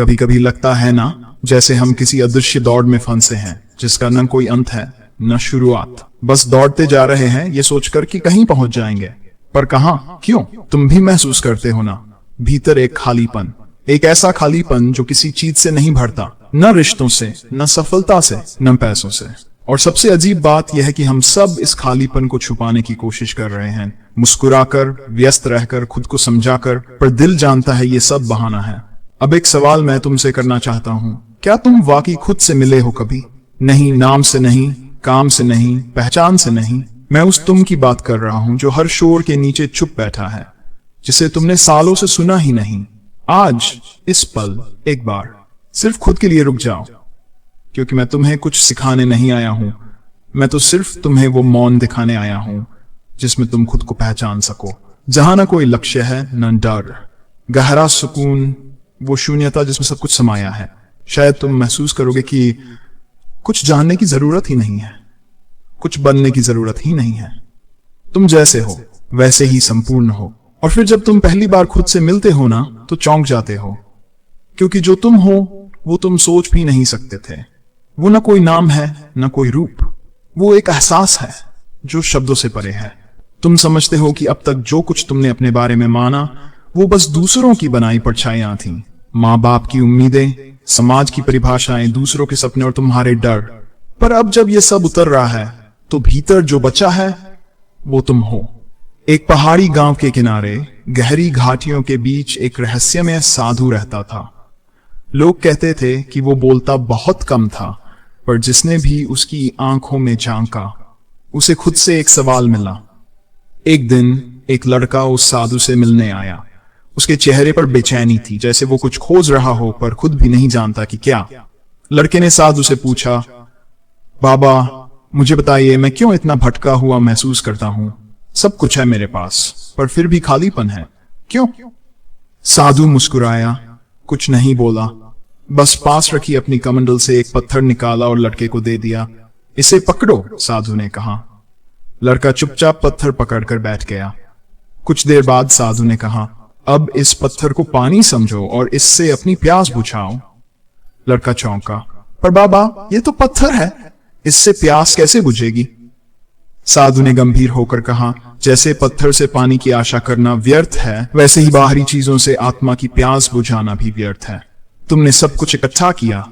कभी कभी लगता है ना, जैसे हम किसी अदृश्य दौड़ में फंसे हैं जिसका न कोई अंत है न शुरुआत। बस दौड़ते जा रहे हैं ये सोचकर कि कहीं पहुंच जाएंगे, पर कहां, क्यों? तुम भी महसूस करते हो ना, भीतर एक खालीपन, एक ऐसा खालीपन जो किसी चीज से नहीं भरता, न रिश्तों से, न सफलता से, न पैसों से। और सबसे अजीब बात यह है कि हम सब इस खालीपन को छुपाने की कोशिश कर रहे हैं, मुस्कुराकर, व्यस्त रहकर, खुद को समझाकर, पर दिल जानता है ये सब बहाना है। अब एक सवाल मैं तुमसे करना चाहता हूँ, क्या तुम वाकई खुद से मिले हो कभी? नहीं, नाम से नहीं, काम से नहीं, पहचान से नहीं, मैं उस तुम की बात कर रहा हूँ जो हर शोर के नीचे चुप बैठा है, जिसे तुमने सालों से सुना ही नहीं। आज इस पल एक बार सिर्फ खुद के लिए रुक जाओ, क्योंकि मैं तुम्हें कुछ सिखाने नहीं आया हूं, मैं तो सिर्फ तुम्हें वो मौन दिखाने आया हूं जिसमें तुम खुद को पहचान सको, जहां ना कोई लक्ष्य है न डर, गहरा सुकून, वो शून्यता जिसमें सब कुछ समाया है। शायद तुम महसूस करोगे कि कुछ जानने की जरूरत ही नहीं है, कुछ बनने की जरूरत ही नहीं है, तुम जैसे हो वैसे ही संपूर्ण हो। और फिर जब तुम पहली बार खुद से मिलते हो ना, तो चौंक जाते हो, क्योंकि जो तुम हो वो तुम सोच भी नहीं सकते थे। वो न कोई नाम है न कोई रूप, वो एक एहसास है जो शब्दों से परे है। तुम समझते हो कि अब तक जो कुछ तुमने अपने बारे में माना वो बस दूसरों की बनाई परछाइयां थीं, माँ बाप की उम्मीदें, समाज की परिभाषाएं, दूसरों के सपने और तुम्हारे डर। पर अब जब ये सब उतर रहा है तो भीतर जो बचा है वो तुम हो। एक पहाड़ी गांव के किनारे गहरी घाटियों के बीच एक रहस्यमय साधु रहता था। लोग कहते थे कि वो बोलता बहुत कम था, पर जिसने भी उसकी आंखों में झांका उसे खुद से एक सवाल मिला। एक दिन एक लड़का उस साधु से मिलने आया। उसके चेहरे पर बेचैनी थी, जैसे वो कुछ खोज रहा हो पर खुद भी नहीं जानता कि क्या। लड़के ने साधु से पूछा, बाबा मुझे बताइए, मैं क्यों इतना भटका हुआ महसूस करता हूं? सब कुछ है मेरे पास, पर फिर भी खालीपन है, क्यों? साधु मुस्कुराया, कुछ नहीं बोला, बस पास रखी अपनी कमंडल से एक पत्थर निकाला और लड़के को दे दिया। इसे पकड़ो, साधु ने कहा। लड़का चुपचाप पत्थर पकड़कर बैठ गया। कुछ देर बाद साधु ने कहा, अब इस पत्थर को पानी समझो और इससे अपनी प्यास बुझाओ। लड़का चौंका, पर बाबा ये तो पत्थर है, इससे प्यास कैसे बुझेगी? साधु ने गंभीर होकर कहा, जैसे पत्थर से पानी की आशा करना व्यर्थ है, वैसे ही बाहरी चीजों से आत्मा की प्यास बुझाना भी व्यर्थ है। तुमने सब कुछ इकट्ठा किया,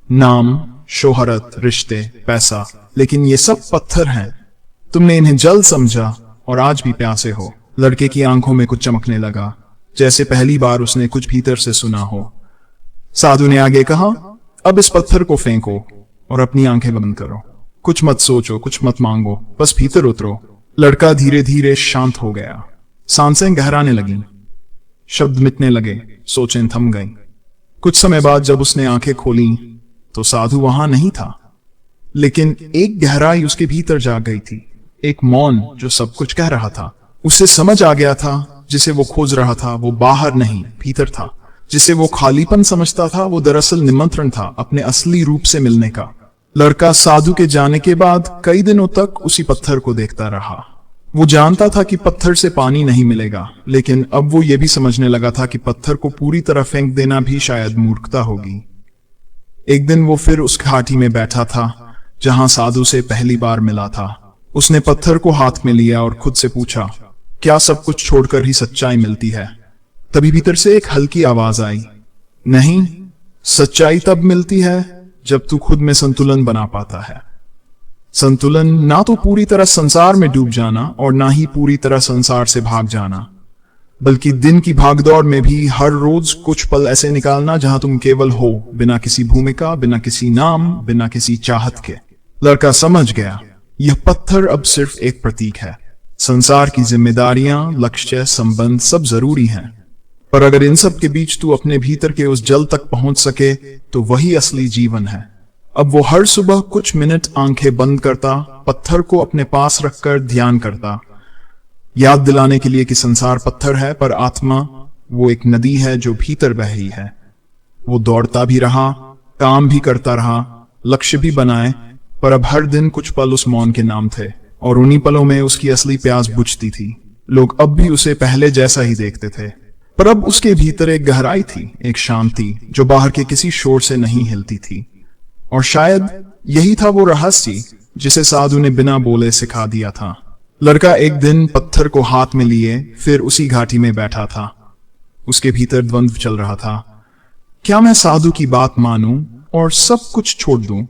नाम, शोहरत, रिश्ते, पैसा, लेकिन ये सब पत्थर हैं। तुमने इन्हें जल समझा और आज भी प्यासे हो। लड़के की आंखों में कुछ चमकने लगा, जैसे पहली बार उसने कुछ भीतर से सुना हो। साधु ने आगे कहा, अब इस पत्थर को फेंको और अपनी आंखें बंद करो। कुछ मत सोचो, कुछ मत मांगो, बस भीतर उतरो। लड़का धीरे धीरे शांत हो गया। सांसें गहराने लगीं, शब्द मिटने लगे, सोचें थम गईं। कुछ समय बाद जब उसने आंखें खोली तो साधु वहां नहीं था, लेकिन एक गहराई उसके भीतर जाग गई थी, एक मौन जो सब कुछ कह रहा था। उसे समझ आ गया था, जिसे वो खोज रहा था वो बाहर नहीं भीतर था। जिसे वो खालीपन समझता था वो दरअसल निमंत्रण था अपने असली रूप से मिलने का। लड़का साधु के जाने के बाद कई दिनों तक उसी पत्थर को देखता रहा। वो जानता था कि पत्थर से पानी नहीं मिलेगा, लेकिन अब वो ये भी समझने लगा था कि पत्थर को पूरी तरह फेंक देना भी शायद मूर्खता होगी। एक दिन वो फिर उस घाटी में बैठा था जहां साधु से पहली बार मिला था। उसने पत्थर को हाथ में लिया और खुद से पूछा, क्या सब कुछ छोड़कर ही सच्चाई मिलती है? तभी भीतर से एक हल्की आवाज आई, नहीं, सच्चाई तब मिलती है जब तू खुद में संतुलन बना पाता है। संतुलन ना तो पूरी तरह संसार में डूब जाना और ना ही पूरी तरह संसार से भाग जाना, बल्कि दिन की भागदौड़ में भी हर रोज कुछ पल ऐसे निकालना जहां तुम केवल हो, बिना किसी भूमिका, बिना किसी नाम, बिना किसी चाहत के। लड़का समझ गया, यह पत्थर अब सिर्फ एक प्रतीक है। संसार की जिम्मेदारियां, लक्ष्य, संबंध सब जरूरी हैं, पर अगर इन सब के बीच तू अपने भीतर के उस जल तक पहुंच सके तो वही असली जीवन है। अब वो हर सुबह कुछ मिनट आंखें बंद करता, पत्थर को अपने पास रखकर ध्यान करता, याद दिलाने के लिए कि संसार पत्थर है पर आत्मा वो एक नदी है जो भीतर बह रही है। वो दौड़ता भी रहा, काम भी करता रहा, लक्ष्य भी बनाए, पर अब हर दिन कुछ पल उस मौन के नाम थे और उन्हीं पलों में उसकी असली प्यास बुझती थी। लोग अब भी उसे पहले जैसा ही देखते थे, पर अब उसके भीतर एक गहराई थी, एक शांति जो बाहर के किसी शोर से नहीं हिलती थी। और शायद यही था वो रहस्य जिसे साधु ने बिना बोले सिखा दिया था। लड़का एक दिन पत्थर को हाथ में लिए फिर उसी घाटी में बैठा था। उसके भीतर द्वंद्व चल रहा था। क्या मैं साधु की बात मानूं और सब कुछ छोड़ दूं,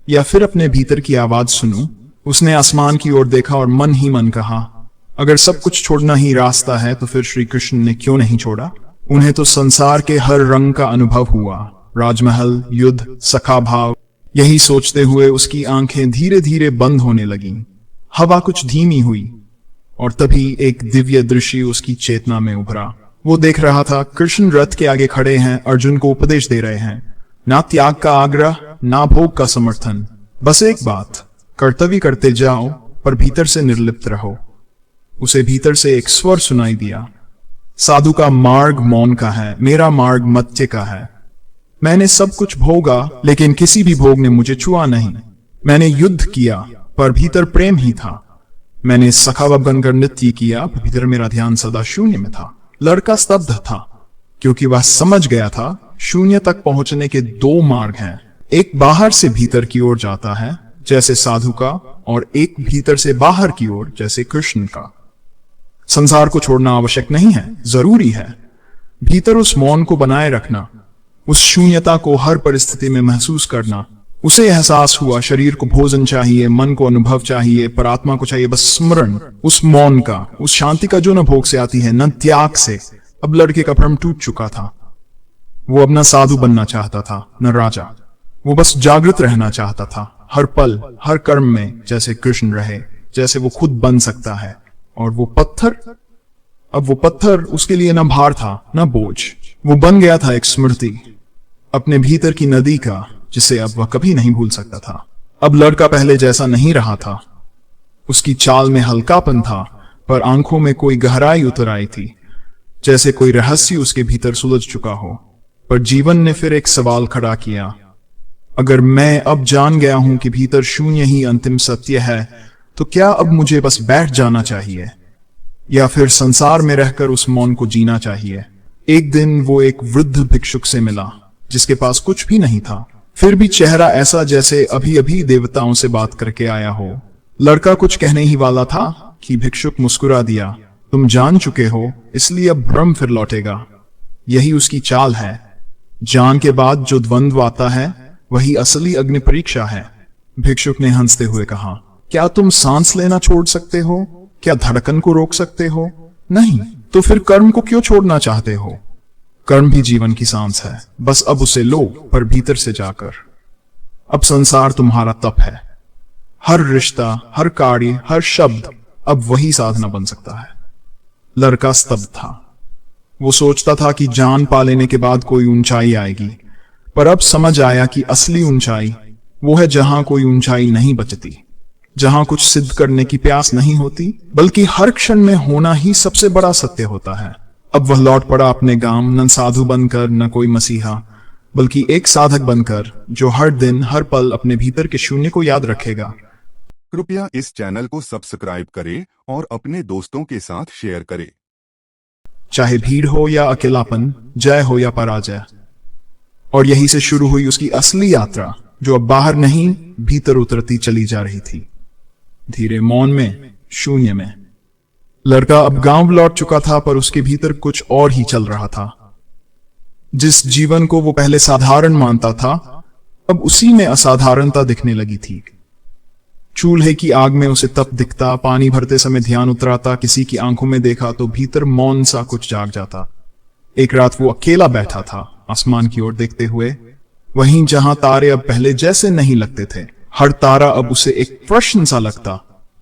या फिर अपने भीतर की आवाज सुनूं? उसने आसमान की ओर देखा और मन ही मन कहा, अगर सब कुछ छोड़ना ही रास्ता है तो फिर श्री कृष्ण ने क्यों नहीं छोड़ा? उन्हें तो संसार के हर रंग का अनुभव हुआ, राजमहल, युद्ध, सखा भाव। यही सोचते हुए उसकी आंखें धीरे धीरे बंद होने लगीं। हवा कुछ धीमी हुई और तभी एक दिव्य दृश्य उसकी चेतना में उभरा। वो देख रहा था, कृष्ण रथ के आगे खड़े हैं, अर्जुन को उपदेश दे रहे हैं। ना त्याग का आग्रह, ना भोग का समर्थन, बस एक बात, कर्तव्य करते जाओ पर भीतर से निर्लिप्त रहो। उसे भीतर से एक स्वर सुनाई दिया, साधु का मार्ग मौन का है, मेरा मार्ग मत्य का है। मैंने सब कुछ भोगा लेकिन किसी भी भोग ने मुझे छुआ नहीं। मैंने युद्ध किया पर भीतर प्रेम ही था। मैंने सखावा बनकर नृत्य किया पर भीतर मेरा ध्यान सदा शून्य में था। लड़का स्तब्ध था क्योंकि वह समझ गया था शून्य तक पहुंचने के दो मार्ग हैं। एक बाहर से भीतर की ओर जाता है जैसे साधु का, और एक भीतर से बाहर की ओर जैसे कृष्ण का। संसार को छोड़ना आवश्यक नहीं है, जरूरी है भीतर उस मौन को बनाए रखना, उस शून्यता को हर परिस्थिति में महसूस करना। उसे एहसास हुआ शरीर को भोजन चाहिए, मन को अनुभव चाहिए, पर आत्मा को चाहिए बस स्मरण, उस मौन का, उस शांति का जो न भोग से आती है न त्याग से। अब लड़के का भ्रम टूट चुका था। वो अब न साधु बनना चाहता था न राजा, वो बस जागृत रहना चाहता था, हर पल हर कर्म में जैसे कृष्ण रहे, जैसे वो खुद बन सकता है। और वो पत्थर, अब वो पत्थर उसके लिए न भार था न बोझ, वो बन गया था एक स्मृति, अपने भीतर की नदी का, जिसे अब वह कभी नहीं भूल सकता था। अब लड़का पहले जैसा नहीं रहा था। उसकी चाल में हल्कापन था पर आंखों में कोई गहराई उतर आई थी, जैसे कोई रहस्य उसके भीतर सुलझ चुका हो। पर जीवन ने फिर एक सवाल खड़ा किया, अगर मैं अब जान गया हूं कि भीतर शून्य ही अंतिम सत्य है, तो क्या अब मुझे बस बैठ जाना चाहिए या फिर संसार में रहकर उस मौन को जीना चाहिए? एक दिन वो एक वृद्ध भिक्षुक से मिला जिसके पास कुछ भी नहीं था, फिर भी चेहरा ऐसा जैसे अभी अभी देवताओं से बात करके आया हो। लड़का कुछ कहने ही वाला था कि भिक्षुक मुस्कुरा दिया, तुम जान चुके हो इसलिए अब भ्रम फिर लौटेगा। यही उसकी चाल है। जान के बाद जो द्वंद्व आता है वही असली अग्नि परीक्षा है। भिक्षुक ने हंसते हुए कहा, क्या तुम सांस लेना छोड़ सकते हो? क्या धड़कन को रोक सकते हो? नहीं, तो फिर कर्म को क्यों छोड़ना चाहते हो? कर्म भी जीवन की सांस है, बस अब उसे लो पर भीतर से जाकर। अब संसार तुम्हारा तप है। हर रिश्ता, हर कार्य, हर शब्द अब वही साधना बन सकता है। लड़का स्तब्ध था। वो सोचता था कि जान पा लेने के बाद कोई ऊंचाई आएगी, पर अब समझ आया कि असली ऊंचाई वो है जहां कोई ऊंचाई नहीं बचती, जहां कुछ सिद्ध करने की प्यास नहीं होती, बल्कि हर क्षण में होना ही सबसे बड़ा सत्य होता है। अब वह लौट पड़ा अपने गांव, न साधु बनकर न कोई मसीहा, बल्कि एक साधक बनकर जो हर दिन हर पल अपने भीतर के शून्य को याद रखेगा। कृपया इस चैनल को सब्सक्राइब करें और अपने दोस्तों के साथ शेयर करें। चाहे भीड़ हो या अकेलापन, जय हो या पराजय। और यहीं से शुरू हुई उसकी असली यात्रा, जो अब बाहर नहीं भीतर उतरती चली जा रही थी, धीरे मौन में, शून्य में। लड़का अब गांव लौट चुका था पर उसके भीतर कुछ और ही चल रहा था। जिस जीवन को वो पहले साधारण मानता था, अब उसी में असाधारणता दिखने लगी थी। चूल्हे की आग में उसे तप दिखता, पानी भरते समय ध्यान उतराता, किसी की आंखों में देखा तो भीतर मौन सा कुछ जाग जाता। एक रात वो अकेला बैठा था, आसमान की ओर देखते हुए, वहीं जहां तारे अब पहले जैसे नहीं लगते थे। हर तारा अब उसे एक प्रश्न सा लगता,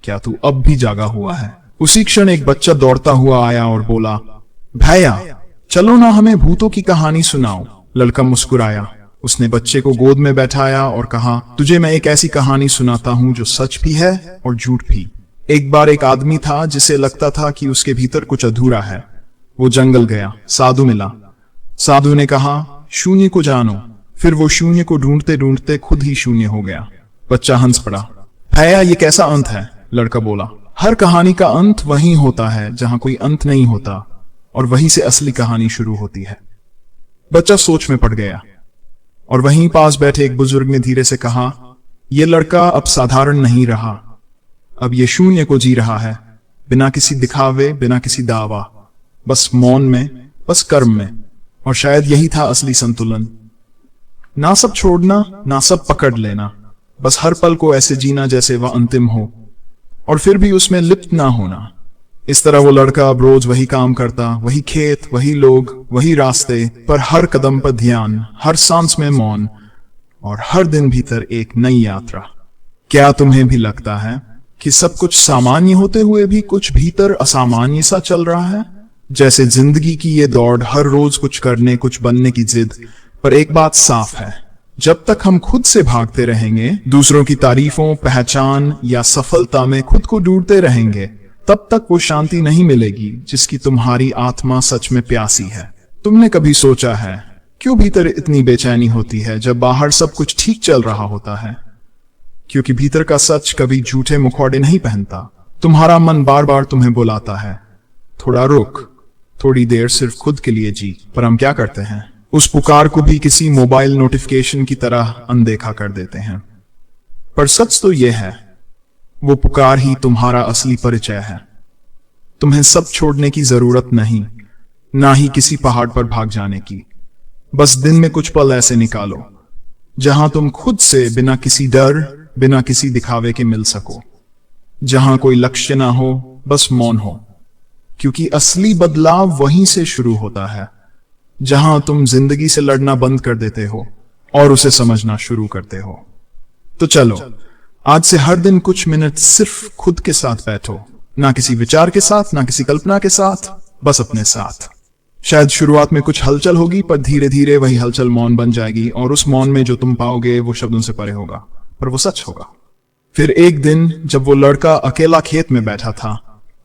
क्या तू अब भी जागा हुआ है? उसी क्षण एक बच्चा दौड़ता हुआ आया और बोला, भैया चलो ना, हमें भूतों की कहानी सुनाओ। लड़का मुस्कुराया, उसने बच्चे को गोद में बैठाया और कहा, तुझे मैं एक ऐसी कहानी सुनाता हूं जो सच भी है और झूठ भी। एक बार एक आदमी था जिसे लगता था कि उसके भीतर कुछ अधूरा है। वो जंगल गया, साधु मिला। साधु ने कहा, शून्य को जानो। फिर वो शून्य को ढूंढते ढूंढते खुद ही शून्य हो गया। बच्चा हंस पड़ा। भैया ये कैसा अंत है? लड़का बोला, हर कहानी का अंत वहीं होता है जहां कोई अंत नहीं होता, और वहीं से असली कहानी शुरू होती है। बच्चा सोच में पड़ गया और वहीं पास बैठे एक बुजुर्ग ने धीरे से कहा, यह लड़का अब साधारण नहीं रहा, अब ये शून्य को जी रहा है, बिना किसी दिखावे, बिना किसी दावा, बस मौन में, बस कर्म में। और शायद यही था असली संतुलन। ना सब छोड़ना, ना सब पकड़ लेना, बस हर पल को ऐसे जीना जैसे वह अंतिम हो, और फिर भी उसमें लिप्त ना होना। इस तरह वो लड़का अब रोज वही काम करता, वही खेत, वही लोग, वही रास्ते, पर हर कदम पर ध्यान, हर सांस में मौन, और हर दिन भीतर एक नई यात्रा। क्या तुम्हें भी लगता है कि सब कुछ सामान्य होते हुए भी कुछ भीतर असामान्य सा चल रहा है? जैसे जिंदगी की ये दौड़, हर रोज कुछ करने, कुछ बनने की जिद। पर एक बात साफ है, जब तक हम खुद से भागते रहेंगे, दूसरों की तारीफों, पहचान या सफलता में खुद को ढूंढते रहेंगे, तब तक वो शांति नहीं मिलेगी जिसकी तुम्हारी आत्मा सच में प्यासी है। तुमने कभी सोचा है क्यों भीतर इतनी बेचैनी होती है जब बाहर सब कुछ ठीक चल रहा होता है? क्योंकि भीतर का सच कभी झूठे मुखौटे नहीं पहनता। तुम्हारा मन बार बार तुम्हें बुलाता है, थोड़ा रुक, थोड़ी देर सिर्फ खुद के लिए जी। पर हम क्या करते हैं? उस पुकार को भी किसी मोबाइल नोटिफिकेशन की तरह अनदेखा कर देते हैं। पर सच तो यह है, वो पुकार ही तुम्हारा असली परिचय है। तुम्हें सब छोड़ने की जरूरत नहीं, ना ही किसी पहाड़ पर भाग जाने की। बस दिन में कुछ पल ऐसे निकालो जहां तुम खुद से बिना किसी डर, बिना किसी दिखावे के मिल सको, जहां कोई लक्ष्य ना हो, बस मौन हो। क्योंकि असली बदलाव वहीं से शुरू होता है जहां तुम जिंदगी से लड़ना बंद कर देते हो और उसे समझना शुरू करते हो। तो चलो, आज से हर दिन कुछ मिनट सिर्फ खुद के साथ बैठो, ना किसी विचार के साथ, ना किसी कल्पना के साथ, बस अपने साथ। शायद शुरुआत में कुछ हलचल होगी, पर धीरे धीरे वही हलचल मौन बन जाएगी, और उस मौन में जो तुम पाओगे वो शब्दों से परे होगा, पर वो सच होगा। फिर एक दिन जब वो लड़का अकेला खेत में बैठा था,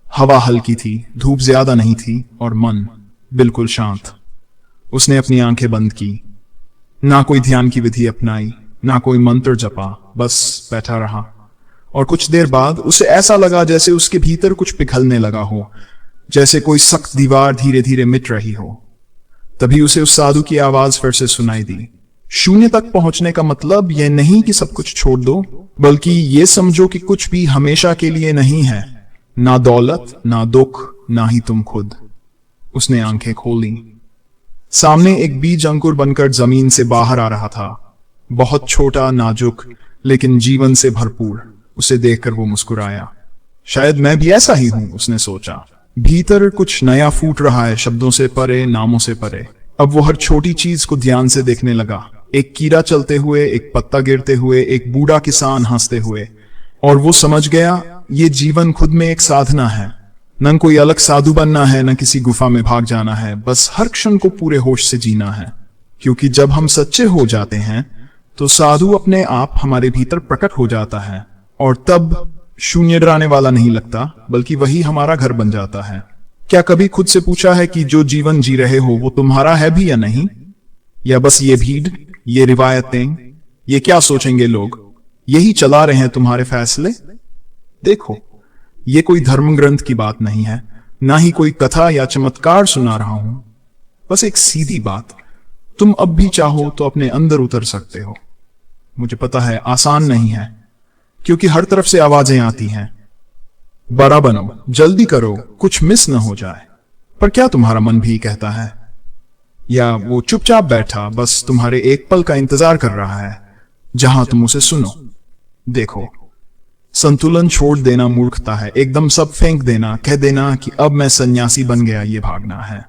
हवा हल्की थी, धूप ज्यादा नहीं थी, और मन बिल्कुल शांत। उसने अपनी आंखें बंद की, ना कोई ध्यान की विधि अपनाई, ना कोई मंत्र जपा, बस बैठा रहा। और कुछ देर बाद उसे ऐसा लगा जैसे उसके भीतर कुछ पिघलने लगा हो, जैसे कोई सख्त दीवार धीरे धीरे मिट रही हो। तभी उसे उस साधु की आवाज फिर से सुनाई दी, शून्य तक पहुंचने का मतलब यह नहीं कि सब कुछ छोड़ दो, बल्कि ये समझो कि कुछ भी हमेशा के लिए नहीं है, ना दौलत, ना दुख, ना ही तुम खुद। उसने आंखें खोली। सामने एक बीज अंकुर बनकर जमीन से बाहर आ रहा था, बहुत छोटा, नाजुक, लेकिन जीवन से भरपूर। उसे देखकर वो मुस्कुराया। शायद मैं भी ऐसा ही हूं, उसने सोचा। भीतर कुछ नया फूट रहा है, शब्दों से परे, नामों से परे। अब वो हर छोटी चीज को ध्यान से देखने लगा, एक कीड़ा चलते हुए, एक पत्ता गिरते हुए, एक बूढ़ा किसान हंसते हुए। और वो समझ गया, ये जीवन खुद में एक साधना है। न कोई अलग साधु बनना है, न किसी गुफा में भाग जाना है, बस हर क्षण को पूरे होश से जीना है। क्योंकि जब हम सच्चे हो जाते हैं तो साधु अपने आप हमारे भीतर प्रकट हो जाता है, और तब शून्य डराने वाला नहीं लगता, बल्कि वही हमारा घर बन जाता है। क्या कभी खुद से पूछा है कि जो जीवन जी रहे हो वो तुम्हारा है भी या नहीं? या बस ये भीड़, ये रिवायतें, ये क्या सोचेंगे लोग, यही चला रहे हैं तुम्हारे फैसले? देखो, ये कोई धर्म ग्रंथ की बात नहीं है, ना ही कोई कथा या चमत्कार सुना रहा हूं, बस एक सीधी बात। तुम अब भी चाहो तो अपने अंदर उतर सकते हो। मुझे पता है आसान नहीं है, क्योंकि हर तरफ से आवाजें आती हैं, बड़ा बनो, जल्दी करो, कुछ मिस न हो जाए। पर क्या तुम्हारा मन भी कहता है? या वो चुपचाप बैठा बस तुम्हारे एक पल का इंतजार कर रहा है जहां तुम उसे सुनो? देखो, संतुलन छोड़ देना मूर्खता है, एकदम सब फेंक देना, कह देना कि अब मैं सन्यासी बन गया, ये भागना है।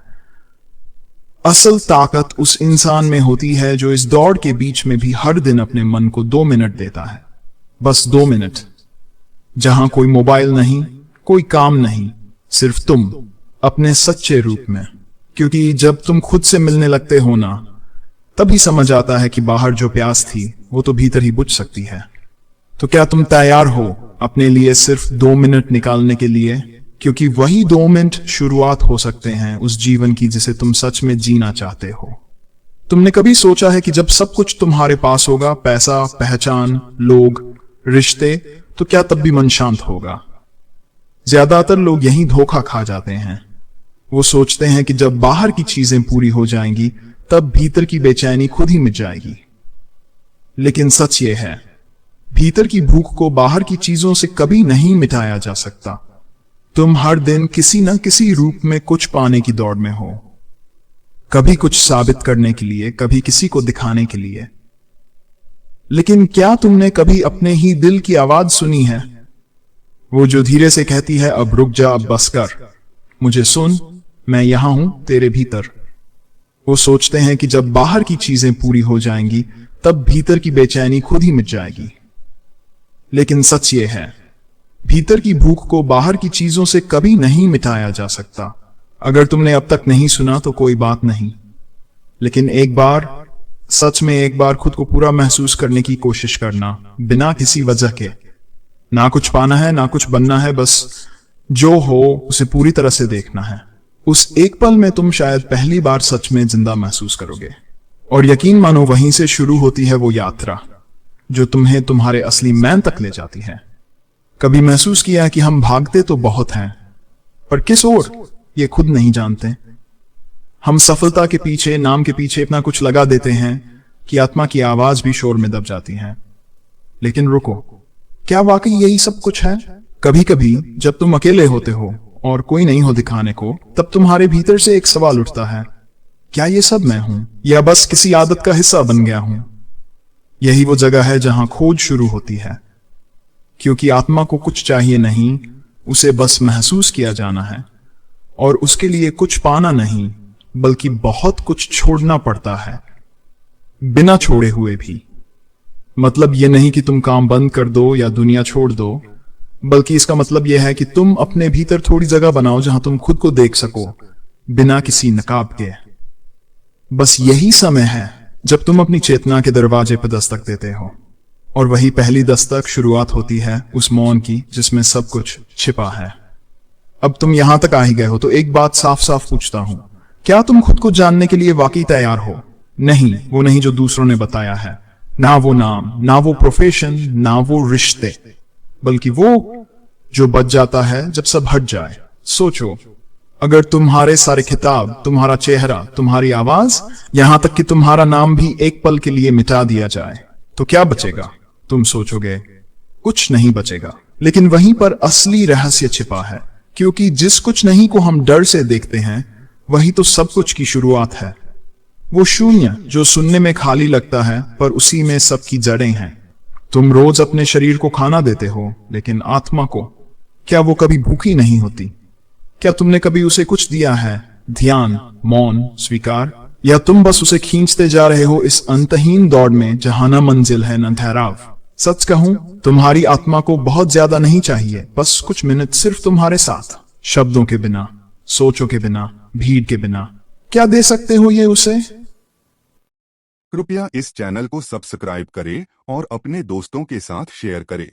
असल ताकत उस इंसान में होती है जो इस दौड़ के बीच में भी हर दिन अपने मन को 2 मिनट देता है, बस 2 मिनट, जहां कोई मोबाइल नहीं, कोई काम नहीं, सिर्फ तुम अपने सच्चे रूप में। क्योंकि जब तुम खुद से मिलने लगते हो ना, तभी समझ आता है कि बाहर जो प्यास थी वो तो भीतर ही बुझ सकती है। तो क्या तुम तैयार हो अपने लिए सिर्फ 2 मिनट निकालने के लिए? क्योंकि वही 2 मिनट शुरुआत हो सकते हैं उस जीवन की जिसे तुम सच में जीना चाहते हो। तुमने कभी सोचा है कि जब सब कुछ तुम्हारे पास होगा, पैसा, पहचान, लोग, रिश्ते, तो क्या तब भी मन शांत होगा? ज्यादातर लोग यही धोखा खा जाते हैं। वो सोचते हैं कि जब बाहर की चीजें पूरी हो जाएंगी तब भीतर की बेचैनी खुद ही मिट जाएगी। लेकिन सच ये है, भीतर की भूख को बाहर की चीजों से कभी नहीं मिटाया जा सकता। तुम हर दिन किसी न किसी रूप में कुछ पाने की दौड़ में हो, कभी कुछ साबित करने के लिए, कभी किसी को दिखाने के लिए। लेकिन क्या तुमने कभी अपने ही दिल की आवाज सुनी है, वो जो धीरे से कहती है अब रुक जा, अब बस कर, मुझे सुन, मैं यहां हूं तेरे भीतर। वो सोचते हैं कि जब बाहर की चीजें पूरी हो जाएंगी तब भीतर की बेचैनी खुद ही मिट जाएगी। लेकिन सच ये है, भीतर की भूख को बाहर की चीजों से कभी नहीं मिटाया जा सकता। अगर तुमने अब तक नहीं सुना तो कोई बात नहीं, लेकिन एक बार, सच में एक बार खुद को पूरा महसूस करने की कोशिश करना, बिना किसी वजह के। ना कुछ पाना है, ना कुछ बनना है, बस जो हो उसे पूरी तरह से देखना है। उस एक पल में तुम शायद पहली बार सच में जिंदा महसूस करोगे। और यकीन मानो वहीं से शुरू होती है वो यात्रा जो तुम्हें तुम्हारे असली मैं तक ले जाती है। कभी महसूस किया कि हम भागते तो बहुत हैं, पर किस ओर ये खुद नहीं जानते। हम सफलता के पीछे, नाम के पीछे इतना कुछ लगा देते हैं कि आत्मा की आवाज भी शोर में दब जाती है। लेकिन रुको, क्या वाकई यही सब कुछ है? कभी कभी जब तुम अकेले होते हो और कोई नहीं हो दिखाने को, तब तुम्हारे भीतर से एक सवाल उठता है, क्या ये सब मैं हूं या बस किसी आदत का हिस्सा बन गया हूं? यही वो जगह है जहां खोज शुरू होती है, क्योंकि आत्मा को कुछ चाहिए नहीं, उसे बस महसूस किया जाना है। और उसके लिए कुछ पाना नहीं, बल्कि बहुत कुछ छोड़ना पड़ता है, बिना छोड़े हुए भी। मतलब ये नहीं कि तुम काम बंद कर दो या दुनिया छोड़ दो, बल्कि इसका मतलब यह है कि तुम अपने भीतर थोड़ी जगह बनाओ जहां तुम खुद को देख सको, बिना किसी नकाब के। बस यही समय है जब तुम अपनी चेतना के दरवाजे पर दस्तक देते हो। और वही पहली दस्तक शुरुआत होती है उस मौन की जिसमें सब कुछ छिपा है। अब तुम यहां तक आ ही गए हो तो एक बात साफ साफ पूछता हूं, क्या तुम खुद को जानने के लिए वाकई तैयार हो? नहीं, वो नहीं जो दूसरों ने बताया है, ना वो नाम, ना वो प्रोफेशन, ना वो रिश्ते, बल्कि वो जो बच जाता है जब सब हट जाए। सोचो, अगर तुम्हारे सारे खिताब, तुम्हारा चेहरा, तुम्हारी आवाज, यहां तक कि तुम्हारा नाम भी एक पल के लिए मिटा दिया जाए, तो क्या बचेगा? तुम सोचोगे कुछ नहीं बचेगा। लेकिन वहीं पर असली रहस्य छिपा है, क्योंकि जिस कुछ नहीं को हम डर से देखते हैं वही तो सब कुछ की शुरुआत है। वो शून्य जो सुनने में खाली लगता है पर उसी में सबकी जड़ें हैं। तुम रोज अपने शरीर को खाना देते हो, लेकिन आत्मा को, क्या वो कभी भूखी नहीं होती? क्या तुमने कभी उसे कुछ दिया है? ध्यान, मौन, स्वीकार, या तुम बस उसे खींचते जा रहे हो इस अंतहीन दौड़ में जहां न मंजिल है न ठहराव? सच कहूं, तुम्हारी आत्मा को बहुत ज्यादा नहीं चाहिए, बस कुछ मिनट सिर्फ तुम्हारे साथ, शब्दों के बिना, सोचों के बिना, भीड़ के बिना। क्या दे सकते हो ये उसे? कृपया इस चैनल को सब्सक्राइब करें और अपने दोस्तों के साथ शेयर करें।